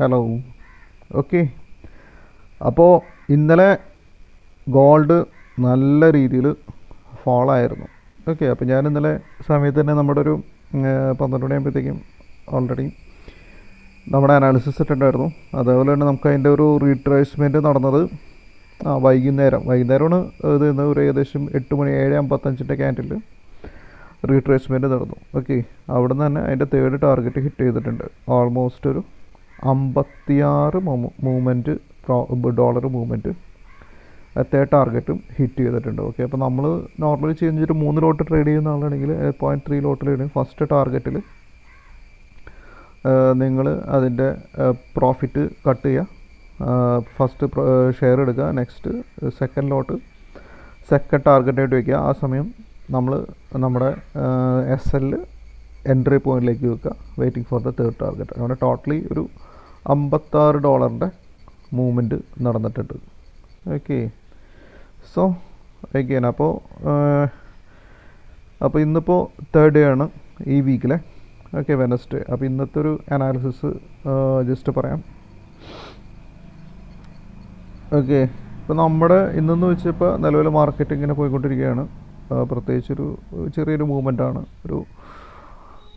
Hello. Okay, അപ്പോൾ ഇന്നലെ gold നല്ല രീതിയിൽ ഫോളായിരുന്നു. ഓക്കെ, അപ്പോൾ ഞാൻ ഇന്നലെ സമയത്ത് തന്നെ നമ്മുടെ ഒരു 12 മണിയാകുമ്പോഴത്തേക്കും ഓൾറെഡി നമ്മുടെ അനാലിസിസ് ഇട്ടിട്ടുണ്ടായിരുന്നു. അതേപോലെ തന്നെ നമുക്ക് അതിൻ്റെ ഒരു റീട്രേസ്മെൻറ്റ് നടന്നത് വൈകുന്നേരമാണ്. ഇത് ഇന്ന് ഒരു ഏകദേശം 8 മണി 7:55 ക്യാൻഡിൽ റീട്രേസ്മെൻറ്റ് നടന്നു. ഓക്കെ, അവിടെ നിന്ന് തന്നെ അതിൻ്റെ തേർഡ് ടാർഗറ്റ് ഹിറ്റ് ചെയ്തിട്ടുണ്ട്. ഓൾമോസ്റ്റ് ഒരു 56 മൂവ്മെൻറ്റ് ഡോളർ മൂവ്മെൻറ്റ് തേർഡ് ടാർഗറ്റും ഹിറ്റ് ചെയ്തിട്ടുണ്ട്. ഓക്കെ, അപ്പോൾ നമ്മൾ നോർമലി ചെയ്യുന്നൊരു 3 ലോട്ട് ട്രേഡ് ചെയ്യുന്ന ആളാണെങ്കിൽ 0.3 ലോട്ട് ട്രേഡ് ചെയ്യും. ഫസ്റ്റ് ടാർഗറ്റിൽ നിങ്ങൾ അതിൻ്റെ പ്രോഫിറ്റ് കട്ട് ചെയ്യുക, ഫസ്റ്റ് ഷെയർ എടുക്കുക. നെക്സ്റ്റ് സെക്കൻഡ് ലോട്ട് സെക്കൻഡ് ടാർഗറ്റായിട്ട് വയ്ക്കുക. ആ സമയം നമ്മൾ നമ്മുടെ SL എൻട്രി പോയിൻറ്റിലേക്ക് വെക്കുക, waiting for the third target. അങ്ങനെ ടോട്ടലി ഒരു $56 മൂവ്മെൻറ്റ് നടന്നിട്ടുണ്ട്. ഓക്കെ, സോ അഗെയിൻ അപ്പോൾ ഇന്നിപ്പോൾ തേർഡ് ഡേ ആണ് ഈ വീക്കിലെ. Okay, Wednesday. അപ്പോൾ ഇന്നത്തെ ഒരു അനാലിസിസ് ജസ്റ്റ് പറയാം. ഓക്കെ, ഇപ്പോൾ നമ്മുടെ ഇന്നെന്ന് വെച്ചപ്പോൾ നിലവിൽ മാർക്കറ്റ് ഇങ്ങനെ പോയിക്കൊണ്ടിരിക്കുകയാണ്. പ്രത്യേകിച്ചൊരു ചെറിയൊരു മൂവ്മെൻറ്റാണ്. ഒരു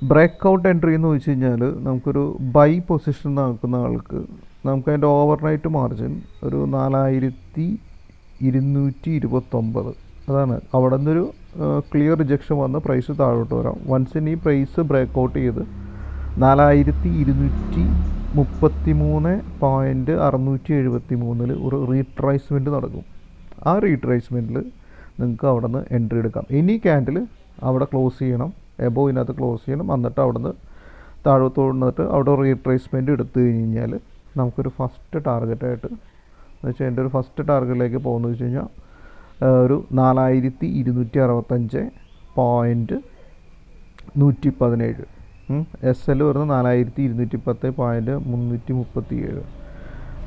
ബ്രേക്ക് ഔട്ട് എൻട്രി എന്ന് വെച്ച് കഴിഞ്ഞാൽ നമുക്കൊരു ബൈ പൊസിഷൻ നടക്കുന്ന ആൾക്ക് നമുക്കതിൻ്റെ ഓവർനൈറ്റ് മാർജിൻ ഒരു 4229. അതാണ് അവിടെ നിന്നൊരു ക്ലിയർ റിജക്ഷൻ വന്ന് പ്രൈസ് താഴോട്ട് വരാം. വൺസ് ഇനി പ്രൈസ് ബ്രേക്ക് ഔട്ട് ചെയ്ത് 4233.673 ഒരു റീട്രേസ്മെൻറ്റ് നടക്കും. ആ റീട്രേസ്മെൻറ്റിൽ നിങ്ങൾക്ക് അവിടെ നിന്ന് എൻട്രി എടുക്കാം. ഇനി ക്യാൻഡിൽ അവിടെ ക്ലോസ് ചെയ്യണം, എബോവ് ഇതിനകത്ത് ക്ലോസ് ചെയ്യണം. എന്നിട്ട് അവിടെ നിന്ന് താഴോട്ട് വന്നിട്ട് അവിടെ റീട്രേസ്മെൻറ്റ് എടുത്തു കഴിഞ്ഞാൽ നമുക്കൊരു ഫസ്റ്റ് ടാർഗറ്റായിട്ട് എന്ന് വെച്ചാൽ എൻ്റെ ഒരു ഫസ്റ്റ് ടാർഗറ്റിലേക്ക് പോകുന്നത് വെച്ച് കഴിഞ്ഞാൽ ഒരു 4217.117. SL വരുന്നത് 4210.337.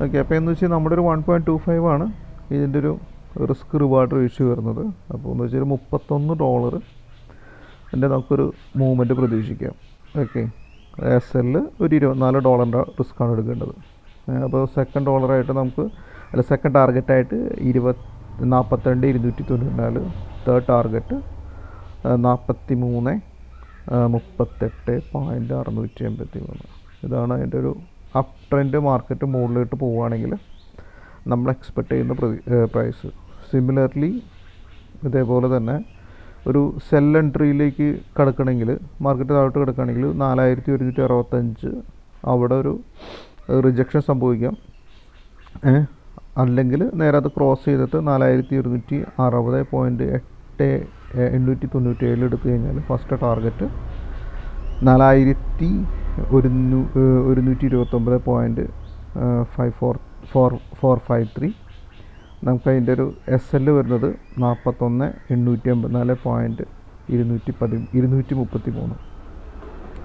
ഓക്കെ, അപ്പോൾ എന്ന് വെച്ചാൽ നമ്മുടെ ഒരു 1.25 ആണ് ഇതിൻ്റെ ഒരു റിസ്ക് റിവാർഡ് റേഷ്യോ വരുന്നത്. അപ്പോൾ എന്ന് വെച്ചാൽ $31 എൻ്റെ നമുക്കൊരു മൂവ്മെൻറ്റ് പ്രതീക്ഷിക്കാം. ഓക്കെ, SL ഒരു $24 റിസ്ക്കാണ് എടുക്കേണ്ടത്. അപ്പോൾ സെക്കൻഡ് ഡോളറായിട്ട് നമുക്ക് സെക്കൻഡ് ടാർഗറ്റായിട്ട് 42,294. Third target 43,38.683. ഇതാണ് അതിൻ്റെ ഒരു അപ്പ് ട്രെൻഡ്. മാർക്കറ്റ് മുകളിലോട്ട് പോവുകയാണെങ്കിൽ നമ്മൾ എക്സ്പെക്റ്റ് ചെയ്യുന്ന പ്രൈസ്. സിമിലർലി ഇതേപോലെ തന്നെ ഒരു സെൽ എൻട്രിയിലേക്ക് കിടക്കണമെങ്കിൽ, മാർക്കറ്റ് താഴോട്ട് കിടക്കുകയാണെങ്കിൽ 4165 അവിടെ ഒരു റിജക്ഷൻ സംഭവിക്കാം. അല്ലെങ്കിൽ നേരെ അത് ക്രോസ് ചെയ്തിട്ട് 4260.897 എടുത്തു കഴിഞ്ഞാൽ ഫസ്റ്റ് ടാർഗറ്റ് 4129.453. നമുക്കതിൻ്റെ ഒരു SL വരുന്നത് 41,884.233.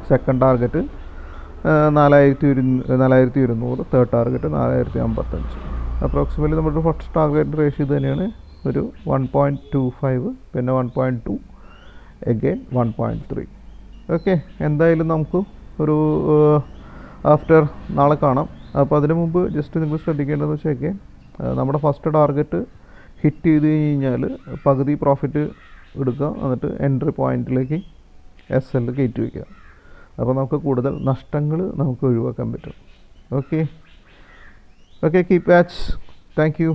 Second target 4200. Third target 4055. Approximately നമ്മുടെ ഫസ്റ്റ് ടാർഗറ്റ് റേഷ്യോ ഇത് തന്നെയാണ്. ഒരു 1.25, പിന്നെ 1.2, അഗെയിൻ 1.3. ഓക്കെ, എന്തായാലും നമുക്ക് ഒരു ആഫ്റ്റർ നാളെ കാണാം. അപ്പോൾ അതിന് മുമ്പ് ജസ്റ്റ് നിങ്ങൾ ശ്രദ്ധിക്കേണ്ടതെന്ന് വെച്ചാൽ നമ്മുടെ ഫസ്റ്റ് ടാർഗറ്റ് ഹിറ്റ് ചെയ്ത് കഴിഞ്ഞാൽ പകുതി പ്രോഫിറ്റ് എടുക്കുക, എന്നിട്ട് എൻട്രി പോയിൻറ്റിലേക്ക് SL കയറ്റി വയ്ക്കുക. അപ്പോൾ നമുക്ക് കൂടുതൽ നഷ്ടങ്ങൾ നമുക്ക് ഒഴിവാക്കാൻ പറ്റും. Okay, keep watch. Thank you.